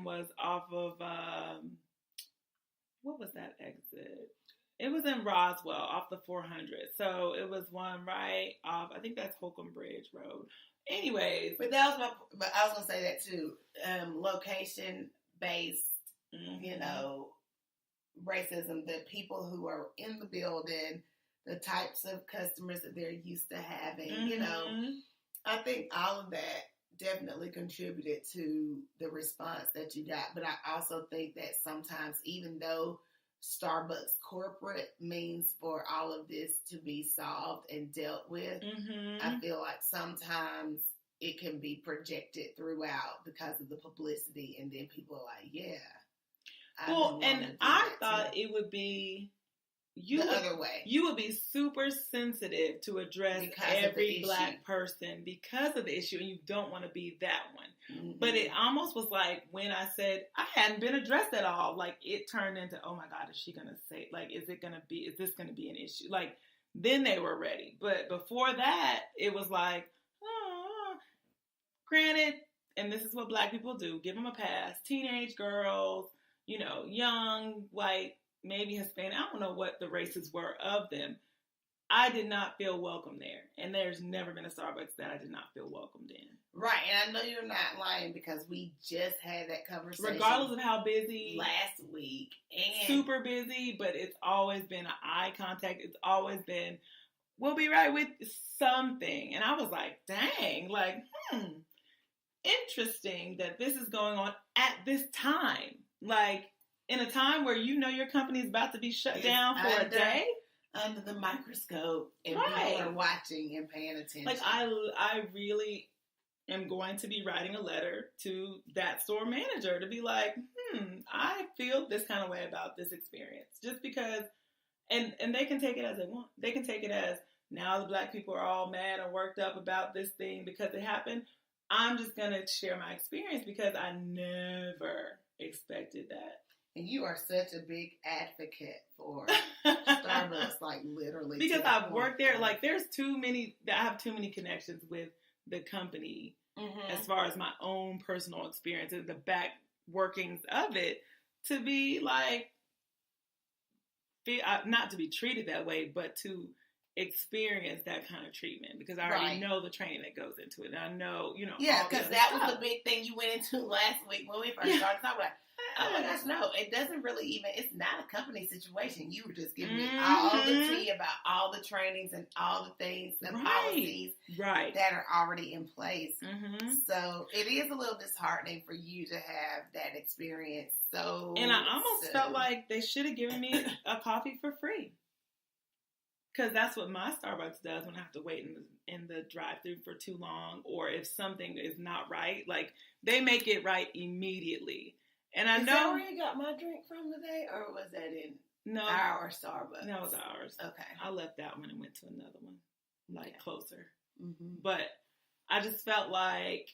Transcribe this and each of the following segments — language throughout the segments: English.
was off of, what was that exit? It was in Roswell off the 400. So it was one right off, I think that's Holcomb Bridge Road. Anyways. But I was going to say that too. Location based, you know, racism, the people who are in the building, the types of customers that they're used to having, you know, I think all of that definitely contributed to the response that you got. But I also think that sometimes, even though Starbucks corporate means for all of this to be solved and dealt with, I feel like sometimes it can be projected throughout because of the publicity, and then people are like, yeah. Well, and I thought it would be the other way. You would be super sensitive to address every Black person because of the issue, and you don't want to be that one. But it almost was like when I said I hadn't been addressed at all, like it turned into, oh my God, is she going to say, like, is this going to be an issue? Like, then they were ready. But before that, it was like, granted, and this is what Black people do, give them a pass. Teenage girls, you know, young, white, maybe Hispanic, I don't know what the races were of them. I did not feel welcome there. And there's never been a Starbucks that I did not feel welcomed in. Right. And I know you're not lying because we just had that conversation. Regardless of how busy. Last week. And super busy, but it's always been an eye contact. It's always been, we'll be right with something. And I was like, dang, like, interesting that this is going on at this time. Like, in a time where you know your company is about to be shut down for a day? Under the microscope, and people are watching and paying attention. Like, I really am going to be writing a letter to that store manager to be like, I feel this kind of way about this experience. Just because, and they can take it as they want. They can take it as, now the Black people are all mad and worked up about this thing because it happened. I'm just going to share my experience because I never expected that. And you are such a big advocate for Starbucks, like literally. Because I've worked there. Like, I have too many connections with the company as far as my own personal experience and the back workings of it to be like, not to be treated that way, but to experience that kind of treatment because I already know the training that goes into it. And I know, you know. Yeah, because that was the big thing you went into last week when we first started talking about. Oh my gosh, no, it doesn't really even, it's not a company situation. You were just giving me all the tea about all the trainings and all the things, the policies that are already in place. So it is a little disheartening for you to have that experience. And I almost felt like they should have given me a coffee for free. Because that's what my Starbucks does when I have to wait in the drive-thru for too long, or if something is not right, like they make it right immediately. And I know. Is that where you got my drink from today, or was that in our Starbucks? That was ours. Okay. I left that one and went to another one, like closer. But I just felt like,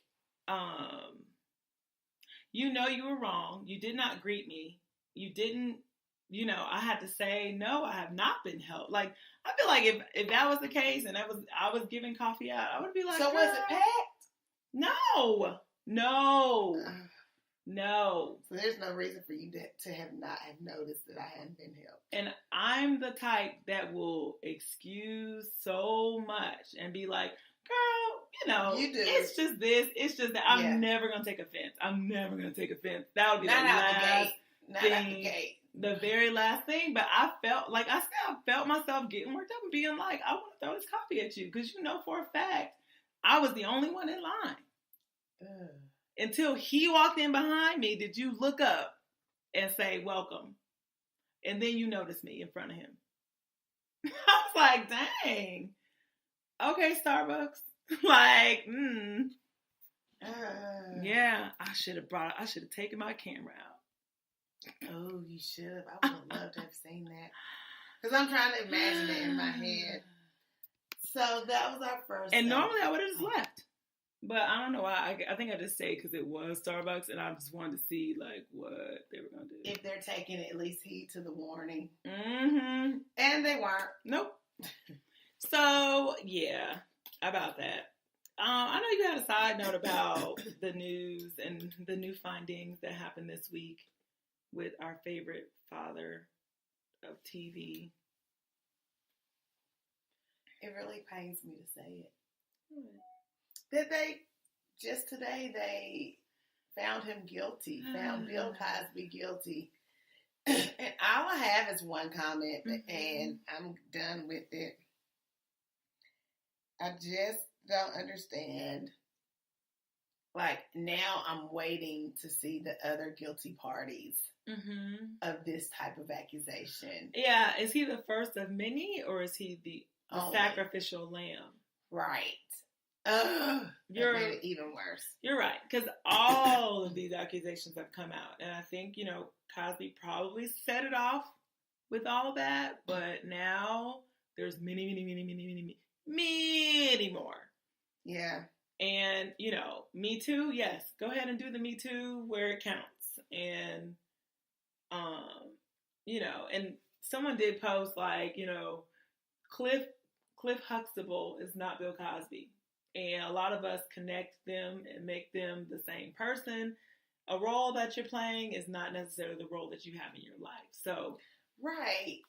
you know, you were wrong. You did not greet me. You didn't. You know, I had to say, no, I have not been helped. Like, I feel like if that was the case and I was giving coffee out, I would be like, so was it packed? No. So there's no reason for you to have not have noticed that I hadn't been helped. And I'm the type that will excuse so much and be like, girl, you know, it's just this, it's just that. I'm never going to take offense. That would be not the last thing. The very last thing, but I felt myself getting worked up and being like, I want to throw this coffee at you because you know for a fact I was the only one in line. Until he walked in behind me, did you look up and say welcome? And then you noticed me in front of him. I was like, dang. Okay, Starbucks. Like, yeah, I should have taken my camera out. Oh, you should have. I would have loved to have seen that. Because I'm trying to imagine it in my head. So that was our first. And normally I would have just left. But I don't know why. I think I just say because it was Starbucks and I just wanted to see like what they were going to do. If they're taking at least heed to the warning. And they weren't. Nope. So, yeah, about that. I know you had a side note about the news and the new findings that happened this week with our favorite father of TV. It really pains me to say it. That just today they found him guilty, found Bill Cosby guilty. And all I have is one comment, and I'm done with it. I just don't understand. Like, now I'm waiting to see the other guilty parties of this type of accusation. Yeah, is he the first of many, or is he the sacrificial lamb? Right. That made it even worse. You're right, because all of these accusations have come out, and I think, Cosby probably set it off with all that, but now there's many more. Yeah. And, Me Too, yes, go ahead and do the Me Too where it counts. And, and someone did post Cliff Huxtable is not Bill Cosby. And a lot of us connect them and make them the same person. A role that you're playing is not necessarily the role that you have in your life. So, right.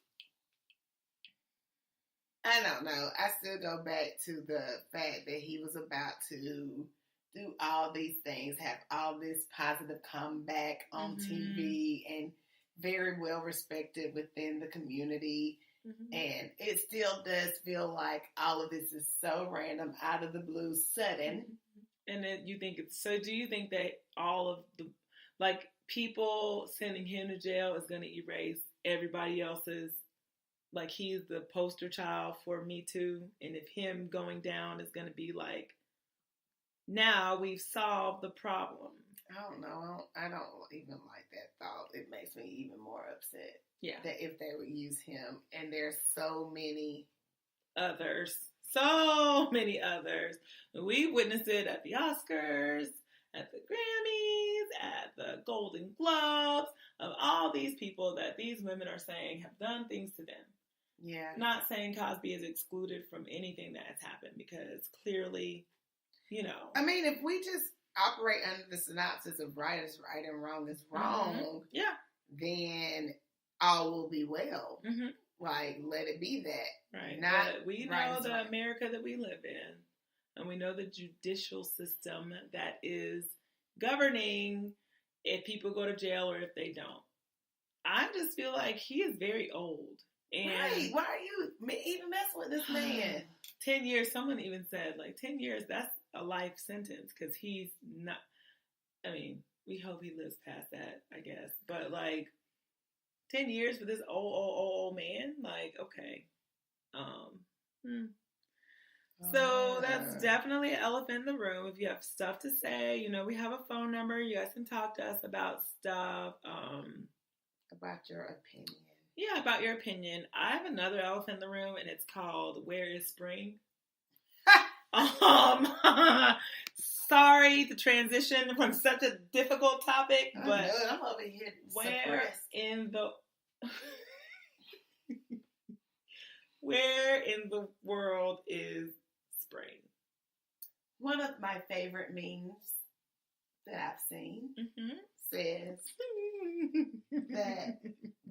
I don't know. I still go back to the fact that he was about to do all these things, have all this positive comeback on TV, and very well respected within the community. And it still does feel like all of this is so random, out of the blue, sudden. And then do you think that all of the, people sending him to jail is going to erase everybody else's, he's the poster child for Me Too, and if him going down is going to be now we've solved the problem? I don't know. I don't even like that thought. It makes me even more upset. Yeah. That if they would use him, and there's so many others. We witnessed it at the Oscars, at the Grammys, at the Golden Globes, of all these people that these women are saying have done things to them. Yeah. Not saying Cosby is excluded from anything that has happened, because clearly, I mean, if we just operate under the synopsis of right is right and wrong is wrong, then all will be well. Let it be that. Right. But we know the America that we live in, and we know the judicial system that is governing if people go to jail or if they don't. I just feel like he is very old. And right. Why are you even messing with this man? 10 years. Someone even said, 10 years, that's a life sentence, because he's not, we hope he lives past that, I guess. But, 10 years for this old man? Okay. So that's definitely an elephant in the room. If you have stuff to say, we have a phone number. You guys can talk to us about stuff. About your opinion. Yeah, about your opinion. I have another elephant in the room, and it's called Where is Spring? Sorry to transition from such a difficult topic, but I'm over here where in the world is spring? One of my favorite memes that I've seen says that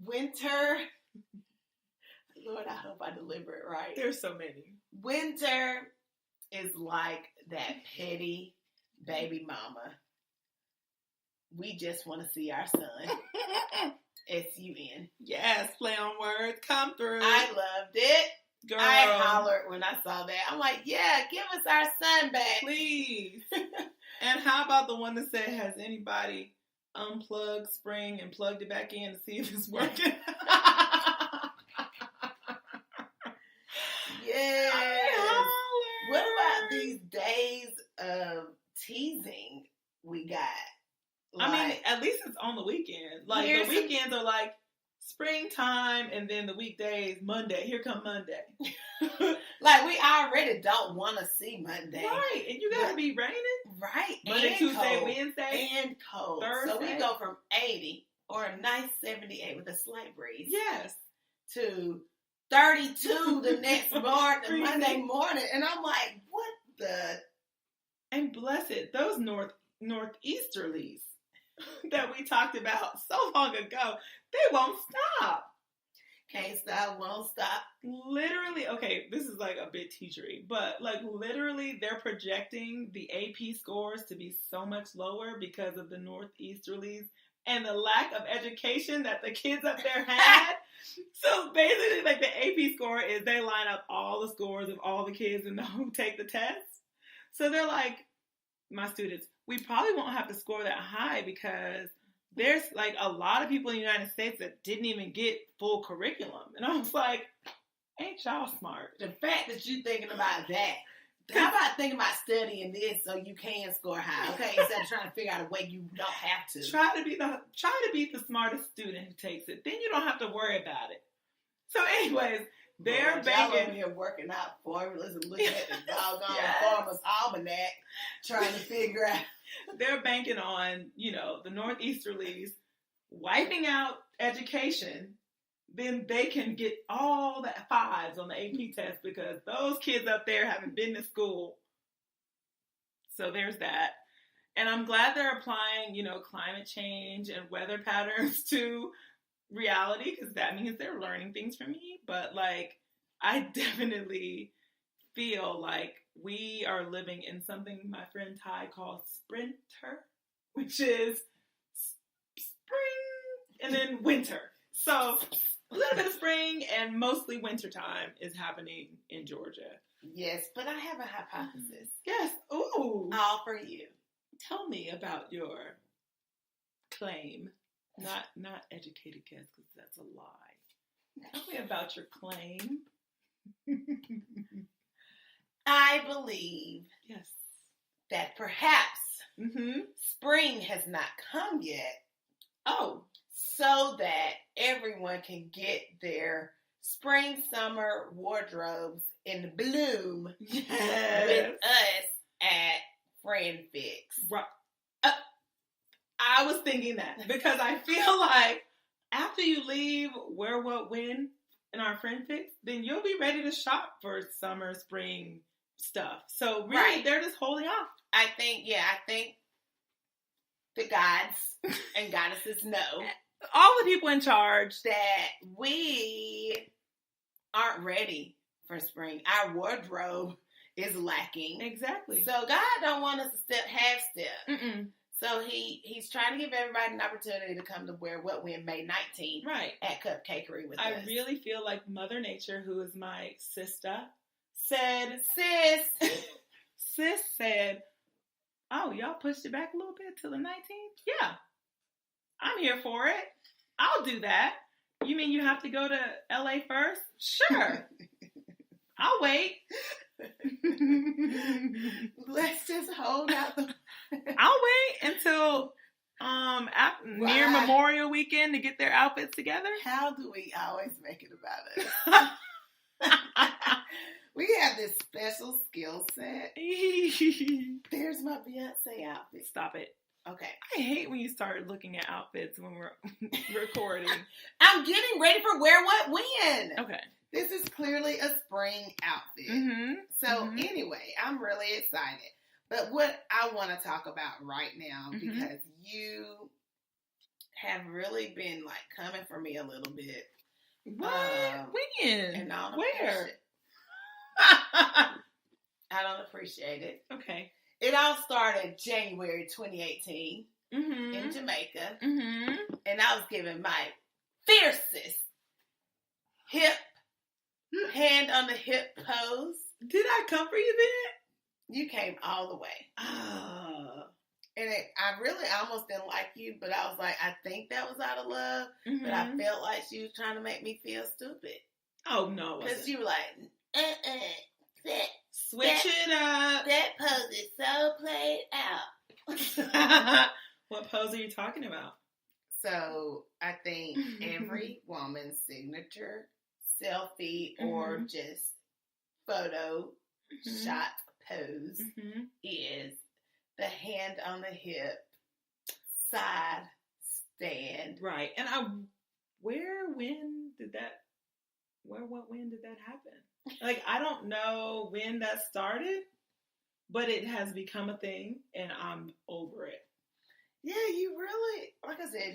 winter, Lord, I hope I deliver it right. There's so many. Winter is like that petty baby mama. We just want to see our son. S-U-N. Yes, play on words. Come through. I loved it. Girl. I hollered when I saw that. I'm like, yeah, give us our son back. Please. And how about the one that said, has anybody unplugged spring and plugged it back in to see if it's working? Yes. What about these days of teasing we got? At least it's on the weekend. The weekends are springtime, and then the weekdays, Monday. Here come Monday. We already don't want to see Monday. Right, and you gotta be raining. Right, Monday, and Tuesday, cold. Wednesday. And cold. Thursday. So we go from 80 or a nice 78 with a slight breeze. Yes. To 32 the next morning, Monday morning. And I'm like, what the And bless it, those northeasterlies that we talked about so long ago, they won't stop. Can't stop, won't stop. Literally, okay, this is like a bit teachery, but like literally they're projecting the AP scores to be so much lower because of the northeasterlies and the lack of education that the kids up there had. So basically, like the AP score is they line up all the scores of all the kids who take the test. So they're like, my students, we probably won't have to score that high because there's like a lot of people in the United States that didn't even get full curriculum. And I was like, ain't y'all smart? The fact that you thinking about that. How about thinking about studying this so you can score high, okay? Instead of trying to figure out a way you don't have to. Try to be the smartest student who takes it. Then you don't have to worry about it. So anyways, they're banking. Y'all over here working out formulas and looking at the doggone Farmer's Almanac, trying to figure out. They're banking on, the northeasterlies wiping out education. Then they can get all the 5s on the AP test because those kids up there haven't been to school. So there's that. And I'm glad they're applying, climate change and weather patterns to reality because that means they're learning things from me. But, I definitely feel like we are living in something my friend Ty calls sprinter, which is spring and then winter. So a little bit of spring and mostly winter time is happening in Georgia. Yes, but I have a hypothesis. Yes. Ooh. All for you. Tell me about your claim. Not educated guess, because that's a lie. Tell me about your claim. I believe that perhaps spring has not come yet. Oh. So that everyone can get their spring, summer wardrobes in bloom with us at Friend Fix. Right. I was thinking that because I feel like after you leave Where, What, When in our Friend Fix, then you'll be ready to shop for summer, spring stuff. So really, they're just holding off. I think the gods and goddesses know. All the people in charge that we aren't ready for spring. Our wardrobe is lacking. Exactly. So God don't want us to half step. So he's trying to give everybody an opportunity to come to Where, What, When May 19th at Cupcakery with us. I really feel like Mother Nature, who is my sister, said, Sis said, oh, y'all pushed it back a little bit till the 19th? Yeah. I'm here for it. I'll do that. You mean you have to go to LA first? Sure. I'll wait. Let's just hold out. I'll wait until near Memorial Weekend to get their outfits together. How do we always make it about us? We have this special skill set. There's my Beyonce outfit. Stop it. Okay. I hate when you start looking at outfits when we're recording. I'm getting ready for Where, What, When. Okay. This is clearly a spring outfit. So anyway, I'm really excited. But what I want to talk about right now, because you have really been coming for me a little bit. What? When? And Where? I don't appreciate it. Okay. It all started January 2018 in Jamaica. And I was giving my fiercest hip, hand on the hip pose. Did I come for you then? You came all the way. Oh. And I really almost didn't like you, but I was like, I think that was out of love. But I felt like she was trying to make me feel stupid. Oh, no. Because you were like, Switch it up. That pose is so played out. What pose are you talking about? So I think every woman's signature selfie or just photo shot pose is the hand on the hip, side stand. Right. And when did that happen? I don't know when that started, But it has become a thing, and I'm over it. Yeah, you really, like I said,